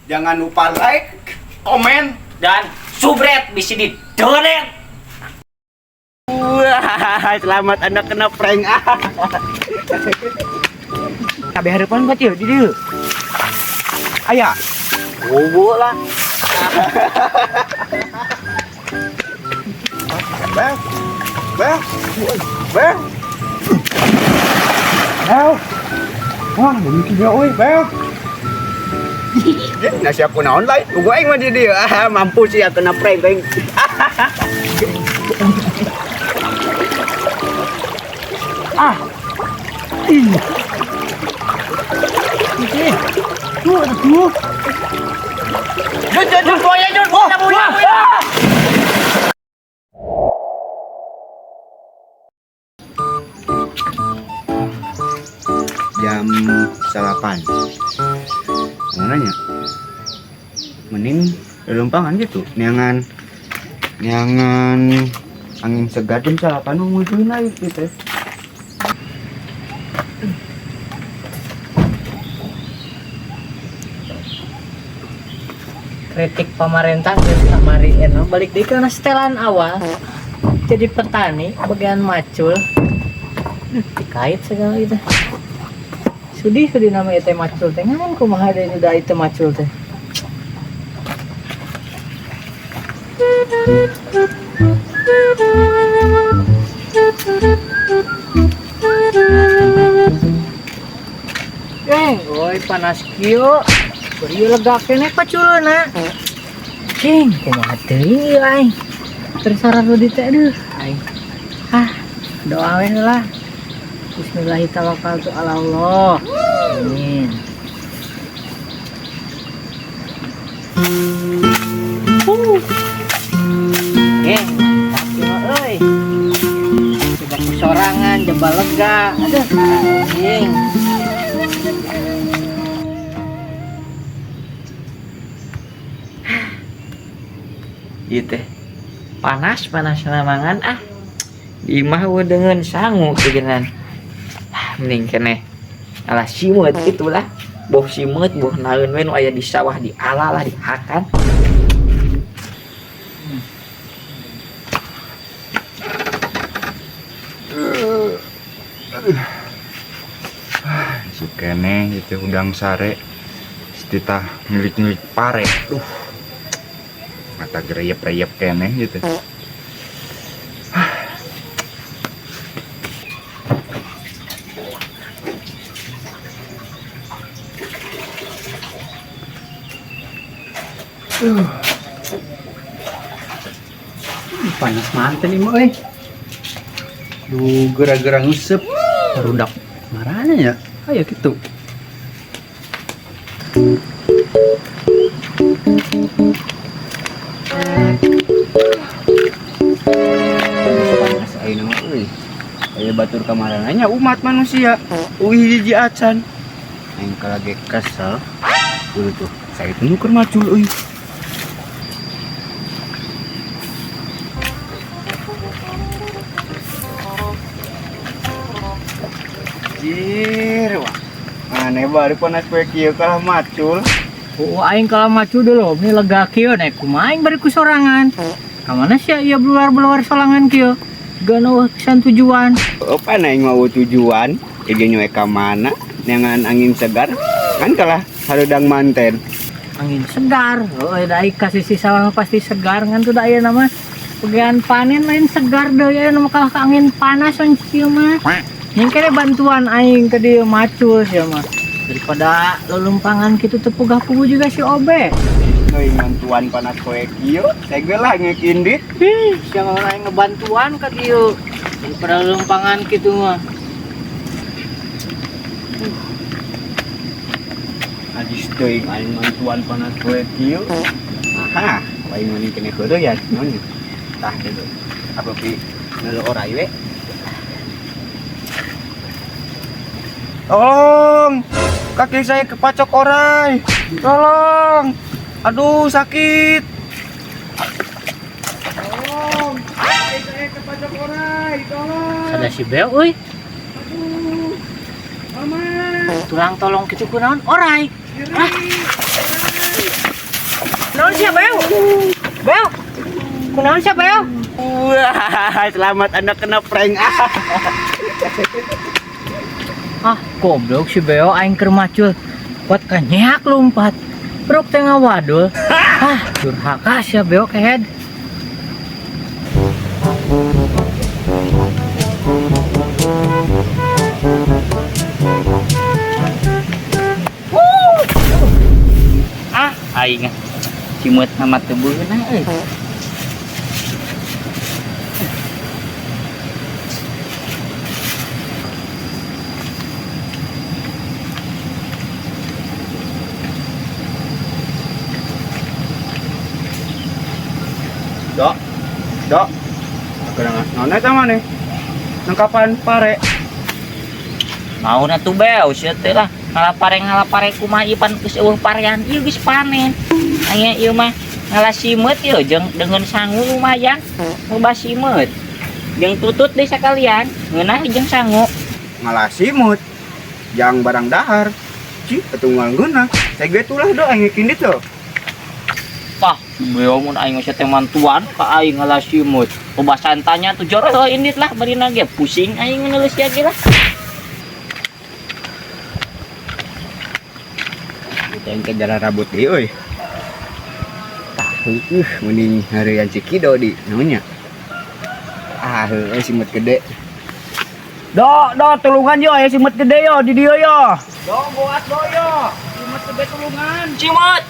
Jangan lupa like, komen, dan subret bisa di donate. wah, selamat Anda kena prank. Kabeh harapan buat di dieu. Aya. Bobo lah. Bel. Bel. Bel. Bel. Wah, begini dia euy, Bel. Nasi aku naon lain, gua aing mah di dieu. Mampu sih ya kena prank aing. Ih. Ini. Tuh. Jun, buaya Jun. Buaya. Jam 8. Mananya? Mending lelumpangan gitu. Neangan angin segar jam 8 ngujulin air gitu. Kritik pemerintah geus kamari balik deui kana setelan awal. Jadi petani bagian macul. Dikait segala itu. Sudi nama itu macul teh ngan kumaha deui nu da itu macul teh. Oi panas kieu. Beri lega kene paculuna. Cing, kumaha teuing ieu aing. Tersarah di teh aduh aing. Doa we lah. Bismillahirrahmanirrahim ala Allah. Amin. Mantap ya euy. Coba sorangan jebal lega. Aduh anjing. Ieu teh panas namangan di imah dengan sangu kegenan. Mending kene alah simut itulah boh simut boh naeun we nu aya di sawah di ala lah dihakan. Sukene itu udang sare setitah milik pare. Mata gereyep-reyep kene gitu. Panas manten nih euy. Duh, gara-gara ngusep rudak marana ya? Ayo gitu. Panas ayeuna mah euy. Aya batur kamarananya umat manusia. Hiji acan. Aing kalage kesel. Dulu tuh, saya itu nuker macul euy. Anjir, wah. Aneh baru panas kue kieu kalah macul. Aing kalau macul dulu, ini lega kieu naik kumaha aing bari ku sorangan. Ka mana sih ieu beluar sorangan kieu? Gana pisan tujuan. Apa aing mau tujuan? Ieu nyoe ka mana? Neangan angin segar kan kalah harudang manten. Angin segar. Da ai kasih sisa mah pasti segar ngan tuh da aya nama. Pegean panen lain segar deui aya nu kalah ka angin panas an kieu mah. Yang kene bantuan aing ke dieu macul sia mah. Daripada lelumpangan kitu teu pugah-puguh juga si Obe. Euy bantuan panas koe kieu, tege lah ngekin dit. Sia ngaran aing ngebantuan ka dieu. Daripada lelumpangan kitu mah. Adis teuing aing bantuan panas koe kieu. Aha, lain mani kene heureuh ya, naon. Tah deui. Apa pi neuleuh orai we? Tolong, kaki saya kepacok orai. Tolong, aduh sakit. Tolong, kaki saya kepacok orai. Tolong. Sada si Beo euy. Aduh, mama. tulang tolong gitu kunaon orai. Ah. Kunaon sia beo? Beo. Kunaon sia beo? Wah, selamat Anda kena prank. Ah, goblok si beo aing keur macul. Buat kanyak lompat. Brok tengah wadul. Ah, durhaka sia beo kehead. Aing cimut amat tebeuna euy. Dok. Naon eta mah nih? Nangkapan pare. Mau na tuh beo sia teh lah. Ngalapare kumaha ipan geus eueuh parean ieu geus panen. Aya ieu mah ngalasimut ieu jeung dengan sangu lumayan. Loba simut. Jeung tutut deui sakalian, ngeunah jeung sangu. Ngalasimut. Jang barang dahar. Ci, atuh ngeunah. Sege tulah do aing kini tuh. Tah, beo mun aing geus teh mantuan ka aing ngalasimut. Loba santanya tuh joreh heuh indit lah bari ge pusing aing ngeuleuh sia ge lah. Yang ke jalan rambut deh, oi. Tahu, mending hari yang cikido di namanya. Simut gede. Do, tulungan yo aya simut gede yo di dieu yo. Do, buat do yo. Simut gede tulungan. Simut.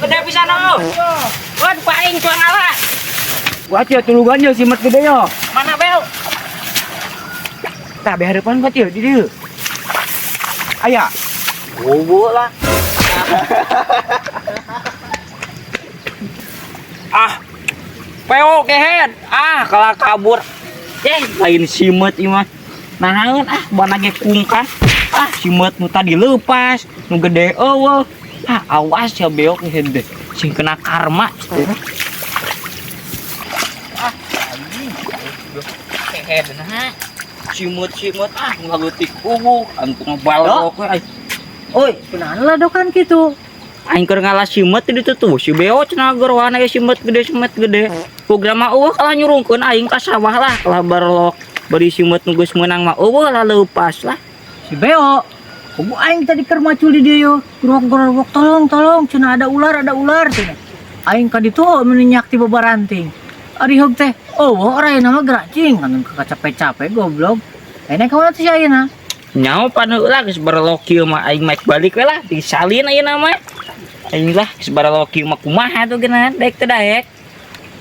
Gede pisan oh. Wan paing cuang ala. Buat ya tulungan yo simut gede yo. Mana bel? Tah beharapan buat yo di dieu. Aya. Bobo lah. Peo kehead. Kalah kabur. Lain simut ieu mah. Nahaeun bana ge kungkas. Simut nu tadi leupas, nu gede eueuh. Awas ya beo kehead deh. Sing kena karma. Kehead nah. Simut ngageutik ungu antu ngabalok we. Oi, kunaon lah dokan kitu? Aing keur ngalah simut di ditu tuh. Si beo cenah geurowana ge simut gede. Program mah eueuh kalah nyurungkeun aing ka sawah lah. Kalah barlok bari simut nu geus meunang mah eueuh lah leupas lah. Si beo. Kubu aing tadi keur macul di dieu. Grok tolong cenah ada ular cenah. Aing ka ditu meninyak ti babaranting. Ari heug teh, orayna mah geracing anu capek-capek goblok. Enek ka mana teh si ayeuna? Nyaho paneuk lah geus barlok kieu mah aing maek balik we lah disalin ayeuna mah. Aing lah geus barlok kieu mah kumaha tuh geunan daek teh daek.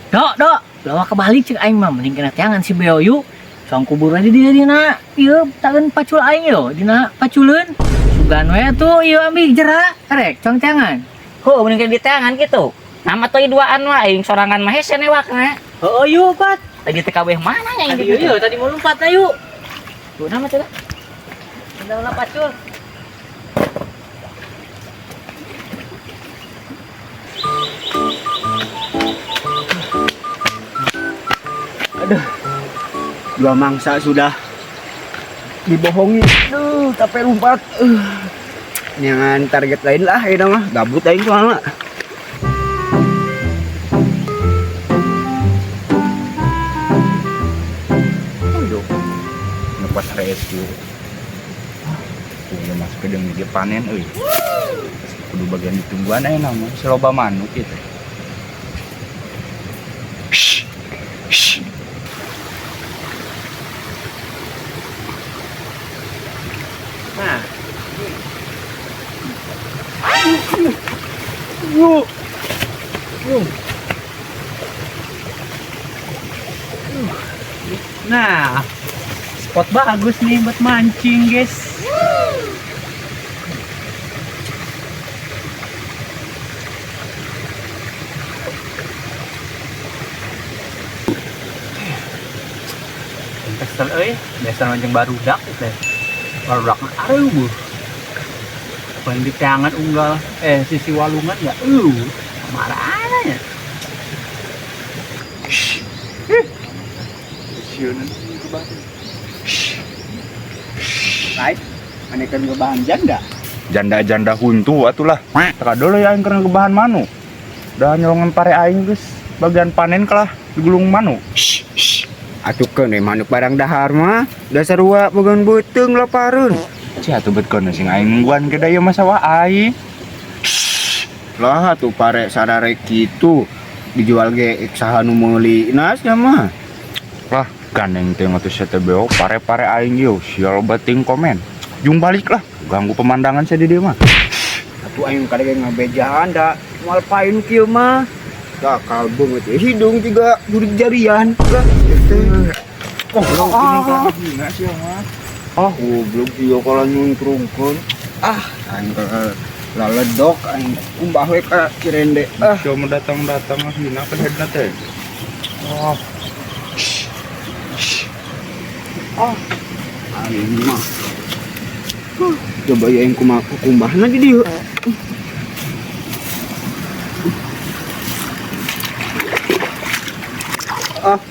Dok, lawa kebalik cek aing mah mending kena teangan si beo yuk. Soang kubur aja dina ieu taeun pacul aing yo dina paculeun. Sugan we tuh ieu ambil jerak karek cong teangan. Heuh mending di teangan kitu. Nama teh duaan mah aing sorangan mah hese newakna. Heuh yuk pat. Tadi teh kabeh mana nya Aduh yuk tadi mau lompat na yuk. Tuh nama teh. Udah pacul. Aduh. Dua mangsa sudah dibohongi. Aduh, capek lompat. Jangan target lain lah ini mah. Gabut aing soalna. Aduh. Lepas rescue. Udah masuk ke dalam dia panen euy. Kudu bagian ditungguan aja nama seloba manuk gitu. Nah. Nah, spot bagus nih buat mancing, guys. Kesel biasa mancing barudak teh. Barudak mah aduh. Paling di tangan unggal sisi walungan ya. Marahnya ya. Right, aneh kan ngebahan janda. janda-janda huntu atulah. Teka dulu ya aing kena kebahan manu. Dah nyolongan pare aing geus bagian panen kalah digulung manu. Atuh kene manuk barang dahar mah dasar wa bagan beuteung lapareun. Cia atuh bet kono sing aing ngguan ke daya masawa aing. Lah atuh pare sadare kitu dijual ge saha nu meuli nasnya mah. Lah gandeng teh atuh CTBO pare-pare aing yo sial bating komen. Jung balik lah ganggu pemandangan saya di dieu mah. Atuh aing kadege ngabejaan da moal pain kieu mah. Da kalbung teh hidung juga durik jarian. Lah Oh, lo ini kan sih mah. goblok ieu kala nyuntrungkeun. Aing laledok aing kumbah we ka Cirende. Coba datang-datang hina ke headna teh. Aing mah. Coba ya yang kumbahna di dieu.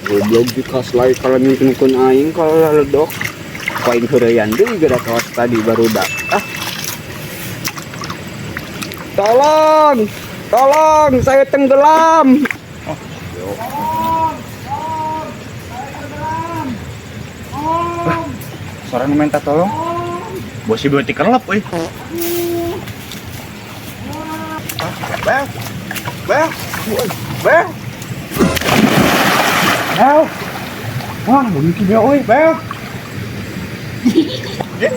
Goblok dikaslay kalau nyuntrungkeun aing kalau laledok. Pain heureyan deui gara kawas tadi barudak. Tolong, saya tenggelam. Seorang minta tolong. Bosi berarti kelep euy. Bel. Wah, begitu dia euy, Bel.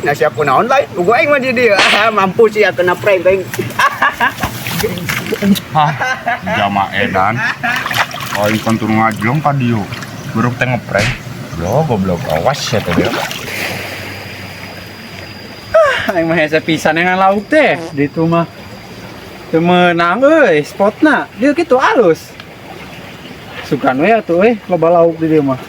Nah siapa naon lain? Gua aing mah di dieu. Mampu sih ya kena prank aing. Jama edan. Oh, ikan turun ngajlong ka dieu. Buruk teh ngeprank. Lo goblok awas ya teh. Aing mah hese pisan yang lauk teh. Di itu mah teu meunang euy spotna. Dieu kitu alus. Sukan we atuh loba lauk di dieu mah.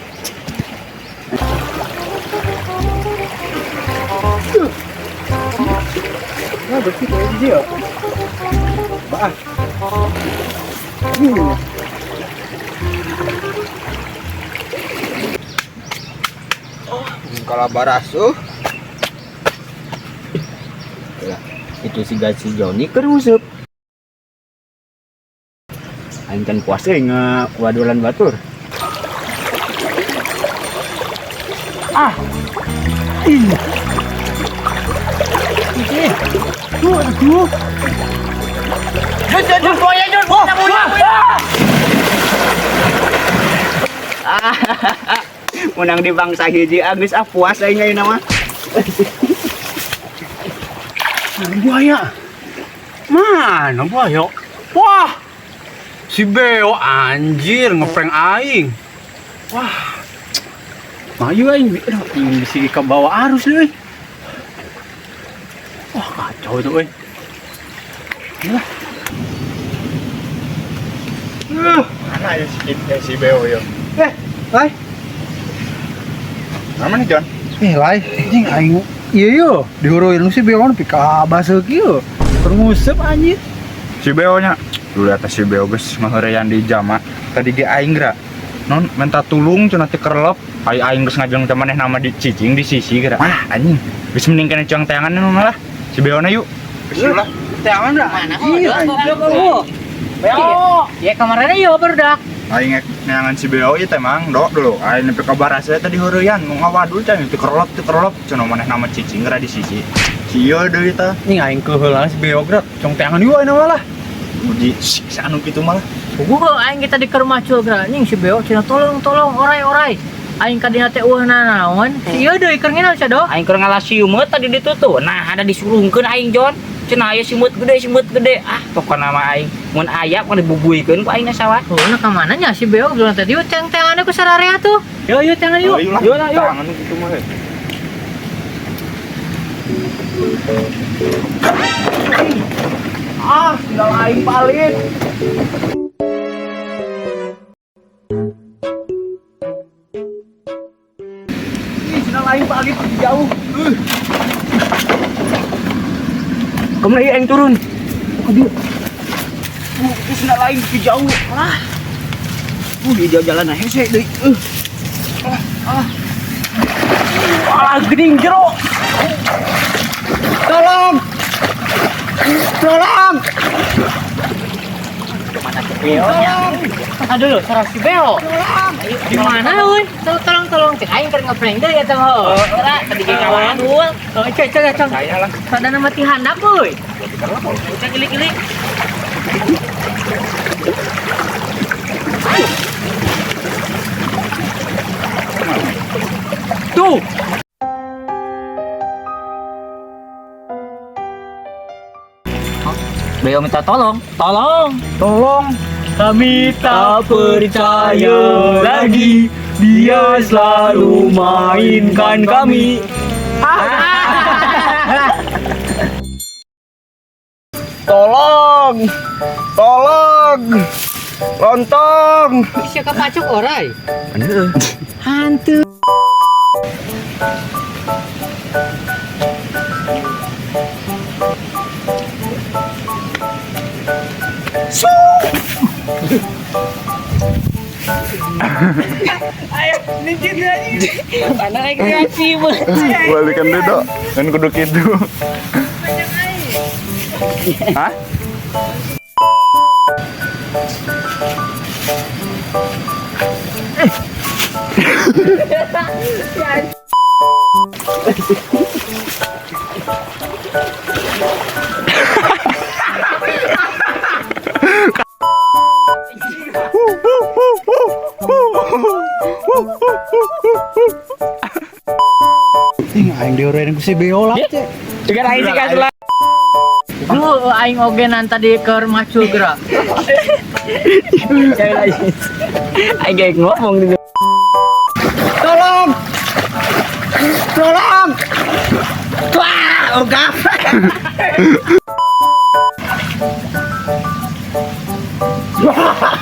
Nah, begitu dia. Bah. Kalau barasuh. Itu si Joni keruseup. Aing kan puasa wadolan batur. Aduh. Jun, buaya Jun. Menang di bangsa hiji geus puas aing ayeuna mah. Buaya. Mana buaya? Wah. Si Beo anjir ngeprank aing. Wah. Mayu aing bisi ke bawah arus euy. Wah, kacau itu euy. Lah. Mana ya si Beo yo. Lai. Mana nih, Jon? Lai, anjing aing. Iya yo, diuruin lu si Beo nepi ka baseuh kieu. Ternguseup anjir. Si Beo nya. Dulu atas si Beo geus ngaheureyan di jama. Tadi ge aing geura. Non minta tulung cenah teh kerlep. Aing geus ngajeng teh maneh nama di cicing di sisi geura. Anjing. Geus mending kana cuang teangan malah. Si Beo na yuk. Geus lah. Teangan dah. Mana Iya, goblok lu. Beo. Ya kemarin ieu barudak. Aing neangan si Beo ieu teh mang dok dulu. Aing nepi ka barasa tadi heureyan nu ngawadul teh teu kerlep cenah maneh nama cicing geura di sisi. Si ieu deui tah. Ning aing keheula si Beo gerak. Cong teangan ieu ayeuna malah. Uji anu kitu malah. Gua aing kita di keur macul geura anjing si Beo cenah tolong orai. Aing ka dina teh eueuhna naon? Si ieu deui keur nginal cenah do. Aing keur ngalasiumeut tadi ditutup. Nah, ada disuruhkeun aing Jon. Cenah aya simut gede. Pokona mah aing mun aya mah dibubuikeun ku aingna sawah. Nah ka mana nya si Beo geura teh dieu teng-tengan ku sararea tuh. Yo tengan yuk. Yuk lah yuk. Tangan kitu mah. Tinggal aing palit. Tinggal aing palit jauh. Kamu lagi aing turun. Aduh. Tinggal aing jauh. Di jalan hese deui. Geuning jero. Tolong. Tolong. Mana si Beo nya? Aduh, sarang si Beo. Di mana euy? Tolong cek aing keur ngeprank deui eta mah. Ora, tadi ge kawan dul. Oh, cek. Saya lah. Sadana mati handap euy. Cek gilik-gilik. Tuh. Beo minta tolong. Tolong. Kami Tak percaya lagi, dia selalu mainkan kami. Tolong. Tolong. Lontong. Isi kapacok orai. Aduh. Hantu. Anak rekreasi Balikan deh, Dok. Kan kudu kitu. Hah? Aing diorein ku si Beo lah. Juga lain sih kan lah. Duh, aing ogenan tadi keur macul gerak. Cewek lain. Aing kayak ngomong gitu. Tolong. Tolong. Wah, ogah.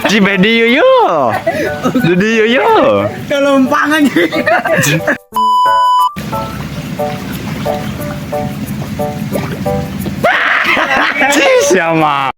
Ji bedi yuyo. Jadi yuyo. Kelompangan. Ji siapa?